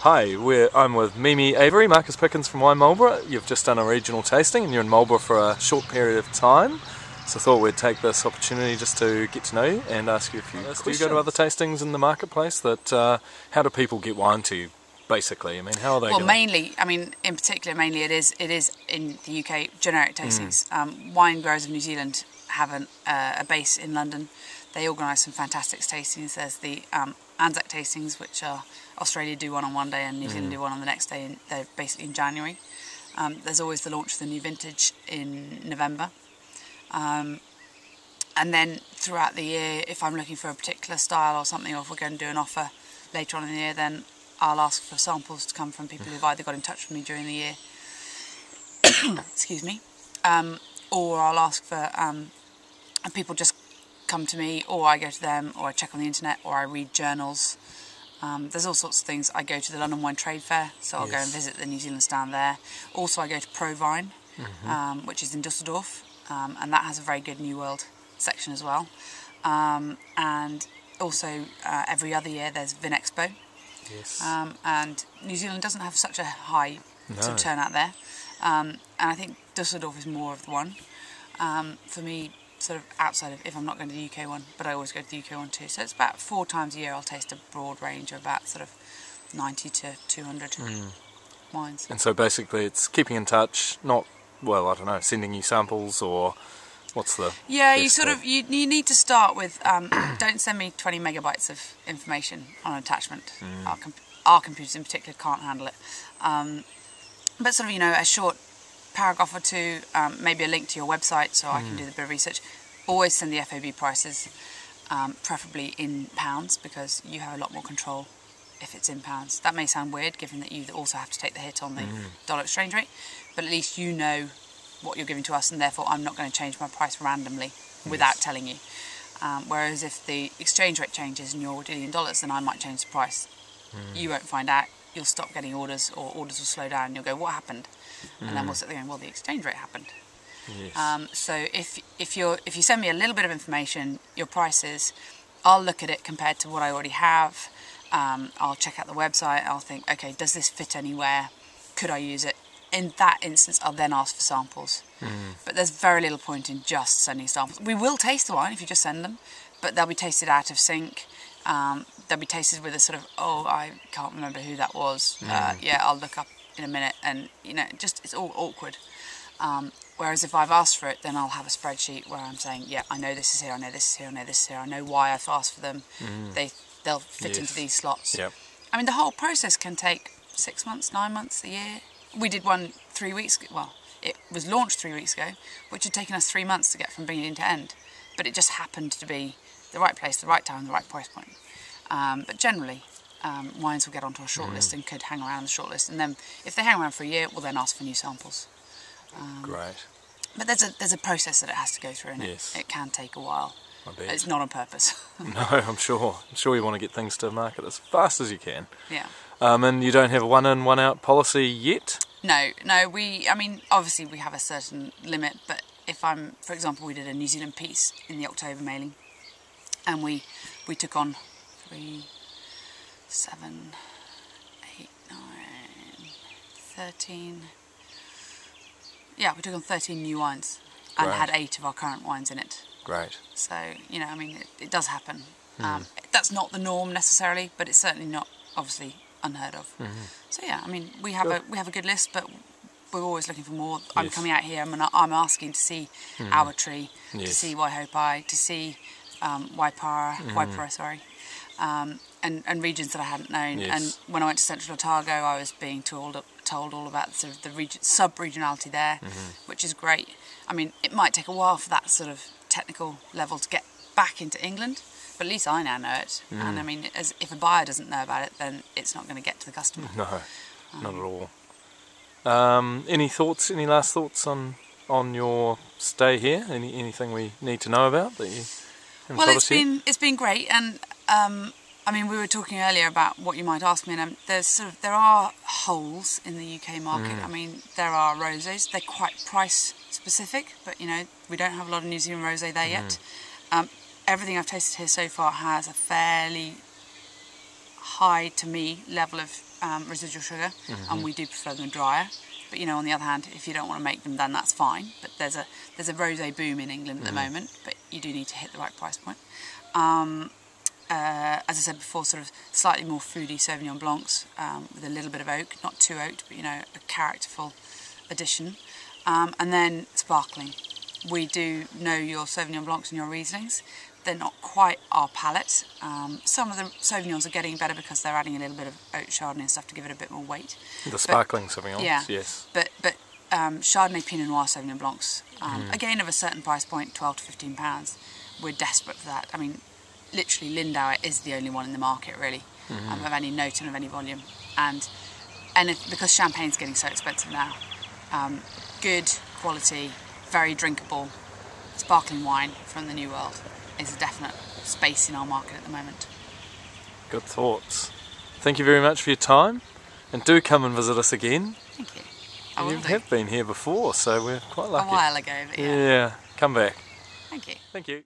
Hi, I'm with Mimi Avery, Marcus Pickens from Marlborough. You've just done a regional tasting and you're in Marlborough for a short period of time. So I thought we'd take this opportunity just to get to know you and ask you a few questions. Do you go to other tastings in the marketplace? How do people get wine to you, basically? I mean, how are they going? Mainly, in particular, mainly it is in the UK, generic tastings. Wine Growers of New Zealand have a base in London. They organise some fantastic tastings. There's the Anzac tastings, which are Australia do one on one day and New Zealand do one on the next day, and they're basically in January. There's always the launch of the new vintage in November. And then throughout the year, if I'm looking for a particular style or something, or if we're going to do an offer later on in the year, then I'll ask for samples to come from people who've either got in touch with me during the year, excuse me, or I'll ask for, and people just come to me, or I go to them, or I check on the internet, or I read journals. There's all sorts of things. I go to the London Wine Trade Fair, so I'll go and visit the New Zealand stand there. Also, I go to Provine, which is in Dusseldorf, and that has a very good New World section as well. And also, every other year there's Vinexpo. Yes. And New Zealand doesn't have such a high sort of turnout there. And I think Dusseldorf is more of the one. For me, sort of outside of, if I'm not going to the UK one, but I always go to the UK one too. So it's about 4 times a year I'll taste a broad range of about sort of 90 to 200 wines. And so basically it's keeping in touch, not, well, I don't know, sending you samples, or what's the... Yeah, you need to start with, don't send me 20 megabytes of information on an attachment. Our computers in particular can't handle it. But sort of, a short paragraph or two, maybe a link to your website so I can do the bit of research. Always send the FOB prices, preferably in pounds, because you have a lot more control if it's in pounds. That may sound weird, given that you also have to take the hit on the dollar exchange rate, but at least you know what you're giving to us, and therefore I'm not going to change my price randomly without telling you. Whereas if the exchange rate changes and you're dealing in dollars, then I might change the price. You won't find out. You'll stop getting orders, or orders will slow down, and you'll go, what happened? And then we'll sit there going, well, the exchange rate happened. Yes. So if you send me a little bit of information, your prices, I'll look at it compared to what I already have. I'll check out the website. I'll think, okay, does this fit anywhere? Could I use it? In that instance, I'll then ask for samples. But there's very little point in just sending samples. We will taste the wine if you just send them, but they'll be tasted out of sync. They'll be tasted with a sort of, oh, I can't remember who that was. Yeah, I'll look up in a minute, and it's all awkward. Whereas if I've asked for it, then I'll have a spreadsheet where I'm saying, yeah, I know this is here, I know this is here, I know this is here, I know why I've asked for them. They'll fit into these slots. Yep. I mean, the whole process can take 6 months, 9 months, a year. We did one 3 weeks ago. Well, it was launched 3 weeks ago, which had taken us 3 months to get from beginning to end. But it just happened to be the right place, the right time, the right price point. But generally, wines will get onto a shortlist and could hang around the shortlist, and then if they hang around for a year, we'll then ask for new samples. Great. But there's a process that it has to go through, and it can take a while. I bet. It's not on purpose. No, I'm sure you want to get things to market as fast as you can. Yeah. And you don't have a one-in, one-out policy yet? No. Obviously we have a certain limit, but for example, we did a New Zealand piece in the October mailing, and we took on 3, 7, 8, 9, 13. Yeah, we took on 13 new wines and had 8 of our current wines in it. Great. So, it does happen. That's not the norm necessarily, but it's certainly not, obviously, unheard of. So yeah, we have a good list, but we're always looking for more. I'm coming out here, I'm asking to see our tree, to see Waihopai, to see Waipara, sorry. And regions that I hadn't known. And when I went to Central Otago, I was being told all about sort of the sub-regionality there, which is great. It might take a while for that sort of technical level to get back into England, but at least I now know it. And if a buyer doesn't know about it, then it's not going to get to the customer. No, not at all. Any last thoughts on your stay here? Anything we need to know about that you haven't told us yet? It's been great, and we were talking earlier about what you might ask me, and there are holes in the UK market. There are rosés. They're quite price specific, but we don't have a lot of New Zealand rosé there yet. Everything I've tasted here so far has a fairly high, to me, level of residual sugar, and we do prefer them drier. But you know, on the other hand, if you don't want to make them, then that's fine. But there's a rosé boom in England at the moment, but you do need to hit the right price point. As I said before, sort of slightly more foody Sauvignon Blancs with a little bit of oak, not too oaked, but you know, a characterful addition. And then sparkling. We do know your Sauvignon Blancs and your Rieslings. They're not quite our palate. Some of the Sauvignons are getting better because they're adding a little bit of oat Chardonnay and stuff to give it a bit more weight. The sparkling Sauvignons, yeah, yes. But Chardonnay Pinot Noir Sauvignon Blancs, again of a certain price point, £12 to £15. We're desperate for that. I mean, literally Lindauer is the only one in the market really, of any note and of any volume. And because champagne's getting so expensive now, good quality, very drinkable, sparkling wine from the New World is a definite space in our market at the moment. Good thoughts. Thank you very much for your time, and do come and visit us again. Thank you. You have been here before, so we're quite lucky. A while ago, but yeah. Yeah, come back. Thank you. Thank you.